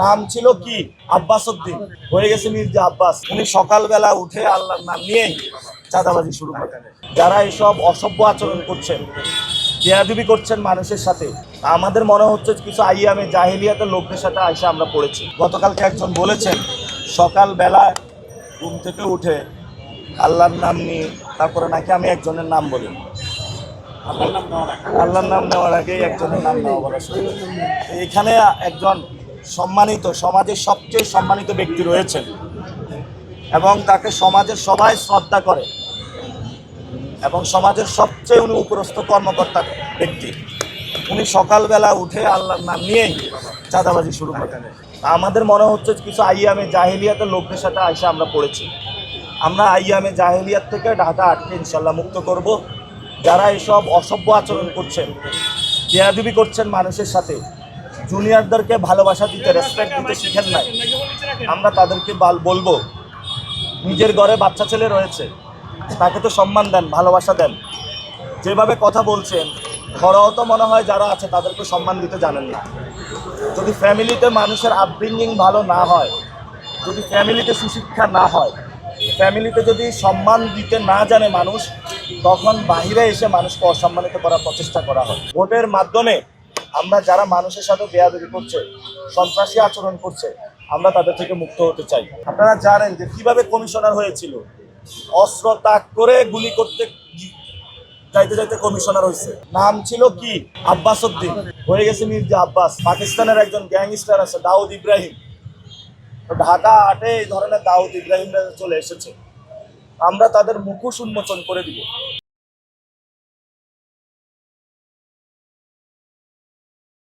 নাম ছিল কি? আব্বাস উদ্দিন, হয়ে গেছে মির্জা আব্বাস। উনি সকালবেলা উঠে আল্লাহর নাম নিয়েই চাঁদাবাজি শুরু করেন। যারা এসব অসভ্য আচরণ করছেন, বেয়াদবি করছেন মানুষের সাথে, আমাদের মনে হচ্ছে কিছু আইয়ামে জাহেলিয়াতের লোকদের সাথে আইসা আমরা পড়েছি। গতকালকে একজন বলেছেন সকালবেলা ঘুম থেকে উঠে আল্লাহর নাম নিয়ে, তারপরে নাকি আমি একজনের নাম বলি, আল্লাহর নাম নেওয়ার আগেই একজনের নাম নেওয়া বলা শুরু করি। এখানে একজন সম্মানিত, সমাজের সবচেয়ে সম্মানিত ব্যক্তি রয়েছেন এবং তাকে সমাজের সবাই শ্রদ্ধা করে এবং সমাজের সবচেয়ে উনি উপরস্থ কর্মকর্তা ব্যক্তি। উনি সকালবেলা উঠে আল্লাহর নাম নিয়েই চাঁদাবাজি শুরু করেন। আমাদের মনে হচ্ছে কিছু আইয়ামে জাহেলিয়াতের লোকদের সাথে আইসা আমরা পড়েছি। আমরা আইয়ামে জাহেলিয়াত থেকে ঢাকা আটকে ইনশাল্লাহ মুক্ত করব। যারা এসব অসভ্য আচরণ করছেন, বেয়াদবি করছেন মানুষের সাথে, জুনিয়রদেরকে ভালোবাসা দিতে, রেসপেক্ট দিতে শিখেন নাই, আমরা তাদেরকে বলবো নিজের ঘরে বাচ্চা ছেলে রয়েছে, তাকে তো সম্মান দেন, ভালোবাসা দেন। যেভাবে কথা বলছেন, ঘরেও তো মনে হয় যারা আছে তাদেরকে সম্মান দিতে জানেন না। যদি ফ্যামিলিতে মানুষের আপব্রিঙ্গিং ভালো না হয়, যদি ফ্যামিলিতে সুশিক্ষা না হয়, ফ্যামিলিতে যদি সম্মান দিতে না জানে মানুষ, তখন বাহিরে এসে মানুষকে অসম্মানিত করার প্রচেষ্টা করা হয়। ভোটের মাধ্যমে আমরা যারা মানুষের সাথে বেয়াদবি করছে, সন্ত্রাসী আচরণ করছে, আমরা তাদের থেকে মুক্ত হতে চাই। আপনারা জানেন যে কিভাবে কমিশনার হয়েছিল, অস্ত্র তাক করে গুলি করতে যাইতে যাইতে কমিশনার হয়েছে। নাম ছিল কি? আব্বাস উদ্দিন, হয়ে গেছে মির্জা আব্বাস। পাকিস্তানের একজন গ্যাংস্টার আছে দাউদ ইব্রাহিম, ঢাকা আটে এই ধরনের দাউদ ইব্রাহিমরা চলে এসেছে। আমরা তাদের মুখোশ উন্মোচন করে দিব।